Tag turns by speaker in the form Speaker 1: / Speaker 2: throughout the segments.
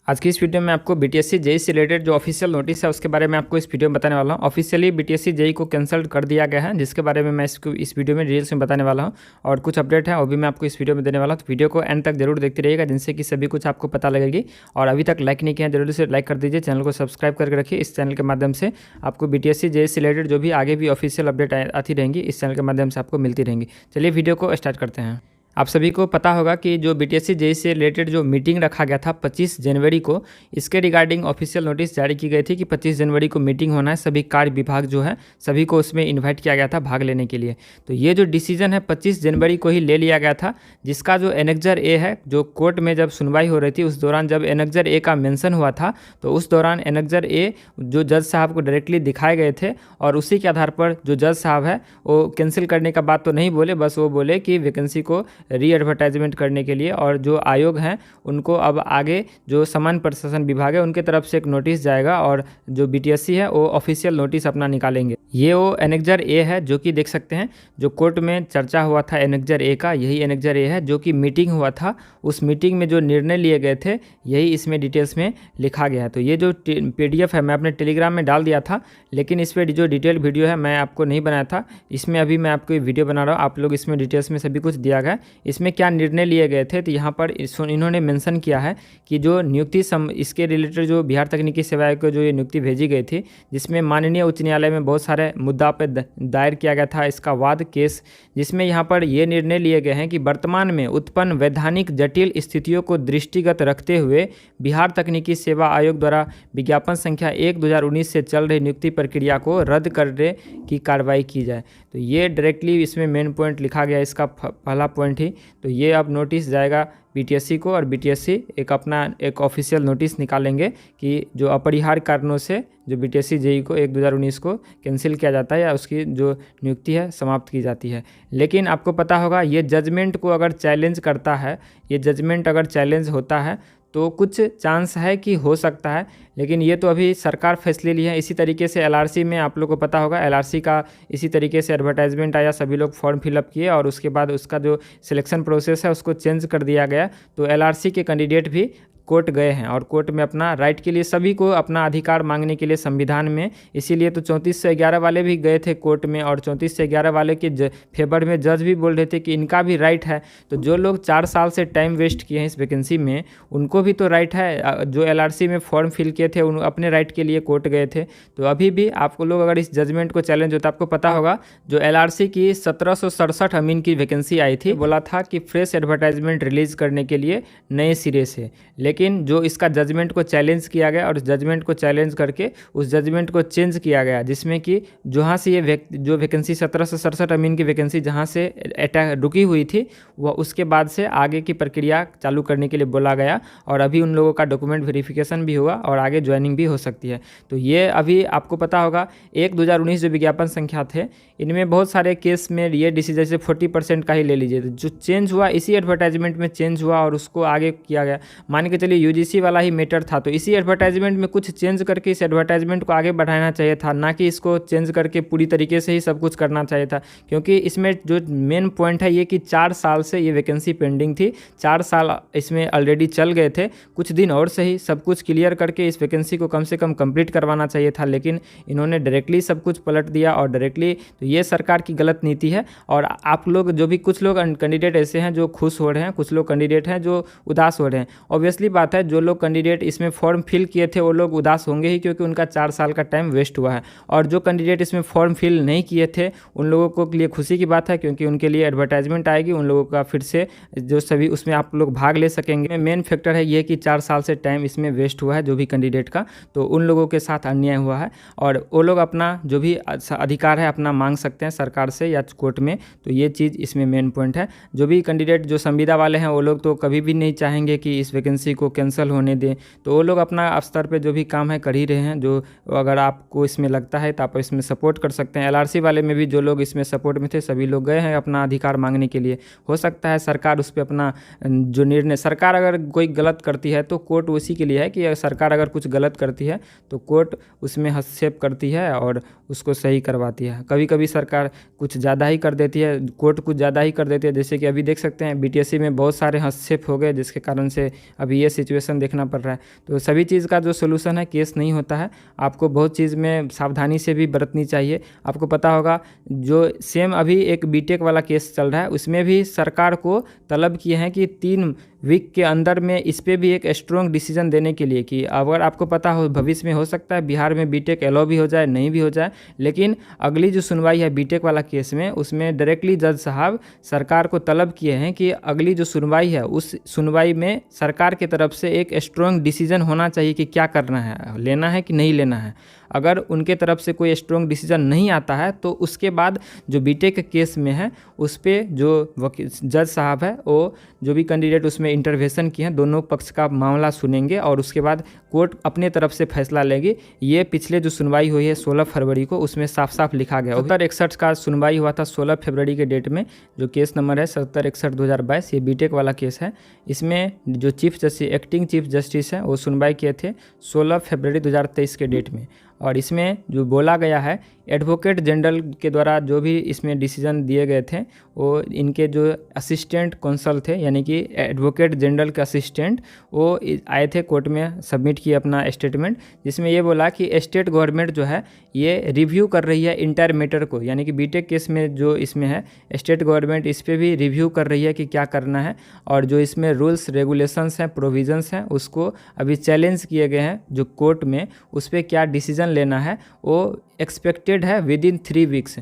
Speaker 1: आज की इस वीडियो में आपको बीटीएससी जेईई से रिलेटेड जो ऑफिशियल नोटिस है उसके बारे में आपको इस वीडियो में बताने वाला हूं। ऑफिशियली बीटीएससी जेईई को कैंसिल कर दिया गया है, जिसके बारे में मैं इस वीडियो में डिटेल्स में बताने वाला हूं और कुछ अपडेट है वो भी मैं आपको इस वीडियो में देने वाला हूं। तो वीडियो को एंड तक जरूर देखते रहिएगा, जिनसे कि सभी कुछ आपको पता लगेगी। और अभी तक लाइक नहीं किया है जरूर से लाइक कर दीजिए, चैनल को सब्सक्राइब करके रखिए। इस चैनल के माध्यम से आपको बीटीएससी जेईई से रिलेटेड जो भी आगे भी ऑफिशियल अपडेट आती रहेंगी इस चैनल के माध्यम से आपको मिलती रहेंगी। चलिए वीडियो को स्टार्ट करते हैं। आप सभी को पता होगा कि जो बीटीएससी जेईई से रिलेटेड जो मीटिंग रखा गया था 25 जनवरी को, इसके रिगार्डिंग ऑफिशियल नोटिस जारी की गई थी कि 25 जनवरी को मीटिंग होना है। सभी कार्य विभाग जो है सभी को उसमें इन्वाइट किया गया था भाग लेने के लिए। तो ये जो डिसीजन है 25 जनवरी को ही ले लिया गया था, जिसका जो एनेक्जर ए है, जो कोर्ट में जब सुनवाई हो रही थी उस दौरान जब एनेक्जर ए का मेंशन हुआ था, तो उस दौरान एनेक्जर ए जो जज साहब को डायरेक्टली दिखाए गए थे और उसी के आधार पर जो जज साहब है वो कैंसिल करने का बात तो नहीं बोले, बस वो बोले कि वैकेंसी को री एडवर्टाइजमेंट करने के लिए, और जो आयोग हैं उनको अब आगे जो सामान्य प्रशासन विभाग है उनके तरफ से एक नोटिस जाएगा और जो बीटीएससी है वो ऑफिशियल नोटिस अपना निकालेंगे। ये वो एनेक्जर ए है जो कि देख सकते हैं, जो कोर्ट में चर्चा हुआ था एनेक्जर ए का, यही एनेक्जर ए है जो कि मीटिंग हुआ था। उस मीटिंग में जो निर्णय लिए गए थे यही इसमें डिटेल्स में लिखा गया है। तो ये जो पीडीएफ है मैं अपने टेलीग्राम में डाल दिया था, लेकिन इस पर जो डिटेल वीडियो है मैं आपको नहीं बनाया था। इसमें अभी मैं आपको वीडियो बना रहा हूँ, आप लोग इसमें डिटेल्स में सभी कुछ दिया गया। इसमें क्या निर्णय लिए गए थे, तो यहाँ पर इन्होंने मेंशन किया है कि जो नियुक्ति इसके रिलेटेड जो बिहार तकनीकी सेवा आयोग को जो ये नियुक्ति भेजी गई थी, जिसमें माननीय उच्च न्यायालय में बहुत सारे मुद्दा पर दायर किया गया था इसका वाद केस, जिसमें यहाँ पर ये निर्णय लिए गए हैं कि वर्तमान में उत्पन्न वैधानिक जटिल स्थितियों को दृष्टिगत रखते हुए बिहार तकनीकी सेवा आयोग द्वारा विज्ञापन संख्या 1/2019 से चल रही नियुक्ति प्रक्रिया को रद्द करने की कार्रवाई की जाए। तो ये डायरेक्टली इसमें मेन पॉइंट लिखा गया, इसका पहला पॉइंट ही। तो ये अब नोटिस जाएगा बीटीएससी को और बीटीएससी एक ऑफिशियल नोटिस निकालेंगे कि जो अपरिहार्य कारणों से जो बीटीएससी जेईई को 1/2019 को कैंसिल किया जाता है या उसकी जो नियुक्ति है समाप्त की जाती है। लेकिन आपको पता होगा ये जजमेंट को अगर चैलेंज करता है, ये जजमेंट अगर चैलेंज होता है तो कुछ चांस है कि हो सकता है, लेकिन ये तो अभी सरकार फैसले ली है। इसी तरीके से एलआरसी में आप लोग को पता होगा, एलआरसी का इसी तरीके से एडवर्टाइजमेंट आया, सभी लोग फॉर्म फिलअप किए और उसके बाद उसका जो सिलेक्शन प्रोसेस है उसको चेंज कर दिया गया। तो एलआरसी के कैंडिडेट भी कोर्ट गए हैं और कोर्ट में अपना राइट के लिए, सभी को अपना अधिकार मांगने के लिए संविधान में, इसीलिए तो 34 से 11 वाले भी गए थे कोर्ट में और 34 से 11 वाले के फेवर में जज भी बोल रहे थे कि इनका भी राइट है। तो जो लोग 4 साल से टाइम वेस्ट किए हैं इस वैकेंसी में, उनको भी तो राइट है। जो एलआरसी में फॉर्म फिल किए थे उन अपने राइट के लिए कोर्ट गए थे। तो अभी भी आपको लोग अगर इस जजमेंट को चैलेंज होता, आपको पता होगा जो एलआरसी की 1767 अमीन की वैकेंसी आई थी, बोला था कि फ्रेश एडवर्टाइजमेंट रिलीज करने के लिए नए सिरे से, लेकिन जो इसका जजमेंट को चैलेंज किया गया और उस जजमेंट को चैलेंज करके उस जजमेंट को चेंज किया गया, जिसमें कि जहाँ से ये जो वैकेंसी 1767 अमीन की वैकेंसी जहाँ से रुकी हुई थी, वह उसके बाद से आगे की प्रक्रिया चालू करने के लिए बोला गया और अभी उन लोगों का डॉक्यूमेंट वेरिफिकेशन भी हुआ और आगे ज्वाइनिंग भी हो सकती है। तो ये अभी आपको पता होगा 1/2019 जो विज्ञापन संख्या थे, इनमें बहुत सारे केस में ये डिसीजन जैसे 40% का ही ले लीजिए, जो चेंज हुआ इसी एडवर्टाइजमेंट में चेंज हुआ और उसको आगे किया गया। मान के चलिए यूजीसी वाला ही मैटर था, तो इसी एडवर्टाइजमेंट में कुछ चेंज करके इस एडवर्टाइजमेंट को आगे बढ़ाना चाहिए था, ना कि इसको चेंज करके पूरी तरीके से ही सब कुछ करना चाहिए था। क्योंकि इसमें जो मेन पॉइंट है ये कि 4 साल से ये वैकेंसी पेंडिंग थी, 4 साल इसमें ऑलरेडी चल गए थे, कुछ दिन और से ही सब कुछ क्लियर करके इस वैकेंसी को कम से कम कंप्लीट करवाना चाहिए था, लेकिन इन्होंने डायरेक्टली सब कुछ पलट दिया और डायरेक्टली, तो ये सरकार की गलत नीति है। और आप लोग जो भी, कुछ लोग कैंडिडेट ऐसे हैं जो खुश हो रहे हैं, कुछ लोग कैंडिडेट हैं जो उदास हो रहे हैं। ऑब्वियसली बात है, जो लोग कैंडिडेट इसमें फॉर्म फिल किए थे वो लोग उदास होंगे ही, क्योंकि उनका 4 साल का टाइम वेस्ट हुआ है। और जो कैंडिडेट इसमें फॉर्म फिल नहीं किए थे उन लोगों के लिए खुशी की बात है, क्योंकि उनके लिए एडवर्टाइजमेंट आएगी, उन लोगों का फिर से जो सभी उसमें आप लोग भाग ले सकेंगे। मेन फैक्टर है ये कि 4 साल से टाइम इसमें वेस्ट हुआ है जो भी कैंडिडेट का, तो उन लोगों के साथ अन्याय हुआ है और वो लोग अपना जो भी अधिकार है अपना मांग सकते हैं सरकार से या कोर्ट में। तो ये चीज़ इसमें मेन पॉइंट है। जो भी कैंडिडेट जो संविदा वाले हैं वो लोग तो कभी भी नहीं चाहेंगे कि इस वैकेंसी को कैंसिल होने दें, तो वो लोग अपना स्तर पे जो भी काम है कर ही रहे हैं। जो अगर आपको इसमें लगता है तो आप इसमें सपोर्ट कर सकते हैं। एलआरसी वाले में भी जो लोग इसमें सपोर्ट में थे सभी लोग गए हैं अपना अधिकार मांगने के लिए। हो सकता है सरकार उस पर अपना जो निर्णय, सरकार अगर कोई गलत करती है तो कोर्ट उसी के लिए है कि सरकार अगर कुछ गलत करती है तो कोर्ट उसमें हस्तक्षेप करती है और उसको सही करवाती है। कभी कभी सरकार कुछ ज़्यादा ही कर देती है, कोर्ट कुछ ज़्यादा ही कर देती है, जैसे कि अभी देख सकते हैं बीटीएससी में बहुत सारे हस्तक्षेप हो गए, जिसके कारण से अभी ये सिचुएशन देखना पड़ रहा है। तो सभी चीज़ का जो सोल्यूशन है केस नहीं होता है, आपको बहुत चीज़ में सावधानी से भी बरतनी चाहिए। आपको पता होगा जो सेम अभी एक बीटेक वाला केस चल रहा है, उसमें भी सरकार को तलब किए हैं कि 3 वीक के अंदर में इस पर भी एक स्ट्रॉन्ग डिसीजन देने के लिए, कि अगर आपको पता हो भविष्य में हो सकता है बिहार में बीटेक अलाउ भी हो जाए, नहीं भी हो जाए, लेकिन अगली जो सुनवाई है बीटेक वाला केस में, उसमें डायरेक्टली जज साहब सरकार को तलब किए हैं कि अगली जो सुनवाई है उस सुनवाई में सरकार की तरफ से एक स्ट्रॉन्ग डिसीजन होना चाहिए कि क्या करना है, लेना है कि नहीं लेना है। अगर उनके तरफ से कोई स्ट्रॉन्ग डिसीजन नहीं आता है तो उसके बाद जो बीटेक के केस में है उस पर जो वकील जज साहब है वो जो भी कैंडिडेट उसमें इंटरवेंशन किए हैं दोनों पक्ष का मामला सुनेंगे और उसके बाद कोर्ट अपने तरफ से फैसला लेगी। ये पिछले जो सुनवाई हुई है 16 फरवरी को, उसमें साफ साफ लिखा गया। 7061 का सुनवाई हुआ था 16 फरवरी के डेट में, जो केस नंबर है 7061/2022, ये बीटेक वाला केस है। इसमें जो chief justice acting chief justice है वो सुनवाई किए थे 16 फरवरी 2023 के डेट में। और इसमें जो बोला गया है एडवोकेट जनरल के द्वारा जो भी इसमें डिसीजन दिए गए थे वो इनके जो असिस्टेंट कौंसल थे, यानी कि एडवोकेट जनरल के असिस्टेंट, वो आए थे कोर्ट में, सबमिट किए अपना स्टेटमेंट, जिसमें ये बोला कि स्टेट गवर्नमेंट जो है ये रिव्यू कर रही है इंटायर मैटर को, यानी कि बीटेक केस में जो इसमें है स्टेट गवर्नमेंट इस पर भी रिव्यू कर रही है कि क्या करना है, और जो इसमें रूल्स रेगुलेशंस हैं प्रोविजंस हैं उसको अभी चैलेंज किए गए हैं जो कोर्ट में, उस पर क्या डिसीजन लेना है वो एक्सपेक्टेड है within 3 weeks.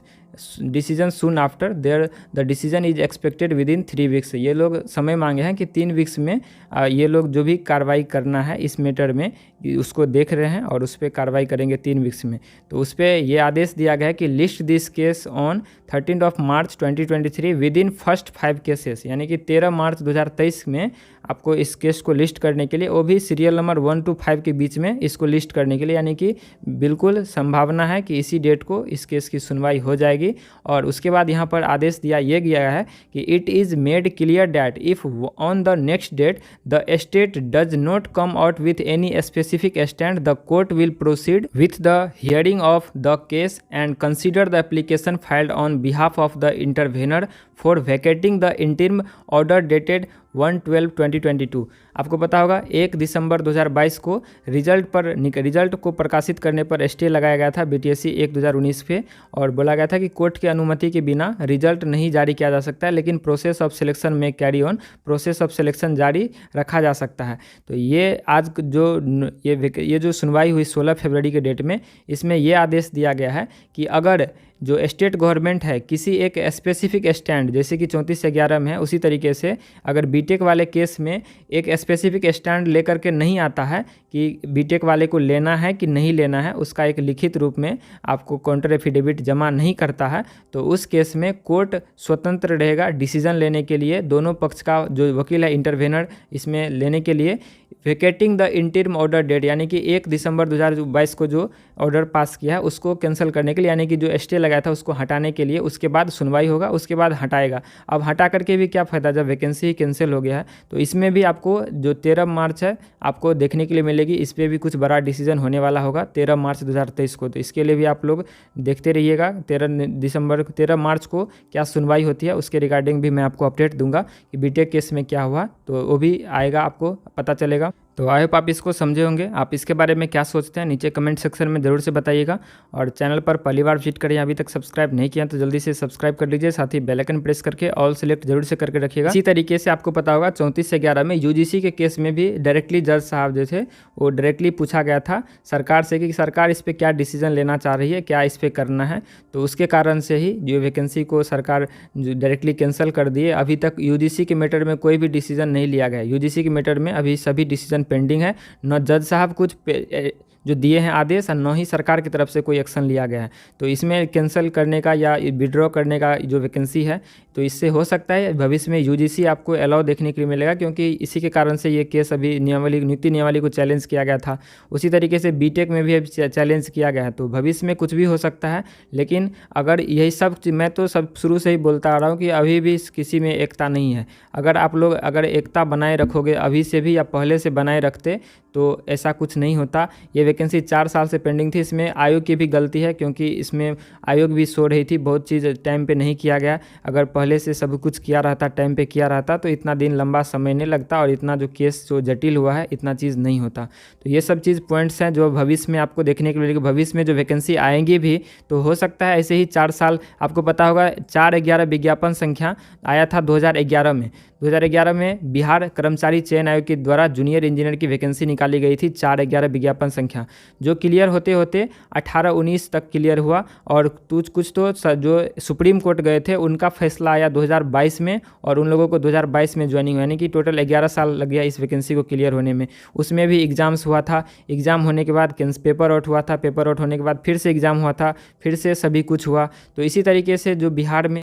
Speaker 1: Decision soon after their the decision is expected within 3 weeks. ये लोग समय मांगे हैं कि 3 वीक्स में ये लोग जो भी कार्रवाई करना है इस मैटर में उसको देख रहे हैं और उस पर कार्रवाई करेंगे 3 वीक्स में। तो उस पर ये आदेश दिया गया है कि list this case on 13 March 2023 within first 5 cases, यानी कि 13 मार्च 2023 में आपको इस केस को लिस्ट करने के लिए, वो भी सीरियल नंबर 1 to 5 के बीच में इसको लिस्ट करने के लिए, यानी कि बिल्कुल संभावना है कि इसी डेट को इस केस की सुनवाई हो जाएगी। और उसके बाद यहाँ पर आदेश दिया ये गया है कि it is made clear that if on the next date the state does not come out with any specific stand the court will proceed with the hearing of the case and consider the application filed on behalf of the intervener for vacating the interim order dated 1/12/2022। आपको पता होगा 1 दिसंबर 2022 को result को प्रकाशित करने पर stay लगाया गया था बीटीएससी 1/2019 पे, और बोला गया था कि कोर्ट की अनुमति के बिना रिजल्ट नहीं जारी किया जा सकता है, लेकिन प्रोसेस ऑफ सिलेक्शन में carry on, process of selection जारी रखा जा सकता है। तो ये आज जो ये जो सुनवाई हुई 16 फरवरी के डेट में, इसमें यह आदेश दिया गया है कि अगर जो स्टेट गवर्नमेंट है किसी एक स्पेसिफिक स्टैंड, जैसे कि 34/11 में है, उसी तरीके से अगर बीटेक वाले केस में एक स्पेसिफिक स्टैंड लेकर के नहीं आता है कि बीटेक वाले को लेना है कि नहीं लेना है, उसका एक लिखित रूप में आपको काउंटर एफिडेविट जमा नहीं करता है, तो उस केस में कोर्ट स्वतंत्र रहेगा डिसीजन लेने के लिए। दोनों पक्ष का जो वकील है इंटरवेनर इसमें लेने के लिए वेकेटिंग द इंटरिम ऑर्डर डेट, यानी कि 1 दिसंबर 2022 को जो ऑर्डर पास किया है उसको कैंसिल करने के लिए, यानी कि जो स्टे लगाया था उसको हटाने के लिए, उसके बाद सुनवाई होगा, उसके बाद हटाएगा। अब हटा करके भी क्या फ़ायदा जब वैकेंसी ही कैंसिल हो गया है। तो इसमें भी आपको जो 13 मार्च है आपको देखने के लिए मिलेगी, इस पर भी कुछ बड़ा डिसीजन होने वाला होगा 13 मार्च 2023 को। तो इसके लिए भी आप लोग देखते रहिएगा 13 मार्च को क्या सुनवाई होती है, उसके रिगार्डिंग भी मैं आपको अपडेट दूंगा कि बीटेक केस में क्या हुआ, तो वो भी आएगा, आपको पता चलेगा। तो आई होप आप इसको समझे होंगे। आप इसके बारे में क्या सोचते हैं नीचे कमेंट सेक्शन में ज़रूर से बताइएगा, और चैनल पर पहली बार विजिट करें, अभी तक सब्सक्राइब नहीं किया तो जल्दी से सब्सक्राइब कर लीजिए, साथ ही बेल आइकन प्रेस करके ऑल सेलेक्ट जरूर से करके रखिएगा। इसी तरीके से आपको पता होगा 34/11 में यूजीसी के केस में भी डायरेक्टली जज साहब जो थे वो डायरेक्टली पूछा गया था सरकार से कि सरकार इस पर क्या डिसीजन लेना चाह रही है, क्या इस पर करना है। तो उसके कारण से ही जो वैकेंसी को सरकार डायरेक्टली कैंसिल कर दिए। अभी तक यूजीसी के मैटर में कोई भी डिसीजन नहीं लिया गया। यूजीसी के मैटर में अभी सभी डिसीजन पेंडिंग है, न जज साहब कुछ जो दिए हैं आदेश, और न ही सरकार की तरफ से कोई एक्शन लिया गया है। तो इसमें कैंसिल करने का या विड्रॉ करने का जो वैकेंसी है, तो इससे हो सकता है भविष्य में यूजीसी आपको अलाउ देखने के लिए मिलेगा, क्योंकि इसी के कारण से ये केस अभी नीति नियमावली को चैलेंज किया गया था। उसी तरीके से बीटेक में भी चैलेंज किया गया है। तो भविष्य में कुछ भी हो सकता है, लेकिन अगर यही सब मैं तो सब शुरू से ही बोलता आ रहा हूँ कि अभी भी किसी में एकता नहीं है। अगर आप लोग अगर एकता बनाए रखोगे अभी से भी या पहले से बनाए रखते तो ऐसा कुछ नहीं होता। ये वैकेंसी 4 साल से पेंडिंग थी। इसमें आयोग की भी गलती है, क्योंकि इसमें आयोग भी सो रही थी, बहुत चीज़ टाइम पे नहीं किया गया। अगर पहले से सब कुछ किया रहता, टाइम पे किया रहता, तो इतना दिन लंबा समय नहीं लगता और इतना जो केस जो जटिल हुआ है इतना चीज़ नहीं होता। तो ये सब चीज़ पॉइंट्स हैं जो भविष्य में आपको देखने के लिए, भविष्य में जो वैकेंसी आएंगी भी तो हो सकता है ऐसे ही 4 साल। आपको पता होगा 4/11 विज्ञापन संख्या आया था 2011 में। 2011 में बिहार कर्मचारी चयन आयोग के द्वारा जूनियर इंजीनियर की वैकेंसी निकाली गई थी 4/11 विज्ञापन संख्या, जो क्लियर होते होते 18-19 तक क्लियर हुआ। और कुछ तो जो सुप्रीम कोर्ट गए थे उनका फैसला आया 2022 में, और उन लोगों को 2022 में ज्वाइनिंग, यानी कि टोटल 11 साल लग गया इस वैकेंसी को क्लियर होने में। उसमें भी एग्ज़ाम्स हुआ था, एग्ज़ाम होने के बाद पेपर आउट हुआ था, पेपर आउट होने के बाद फिर से एग्ज़ाम हुआ था, फिर से सभी कुछ हुआ। तो इसी तरीके से जो बिहार में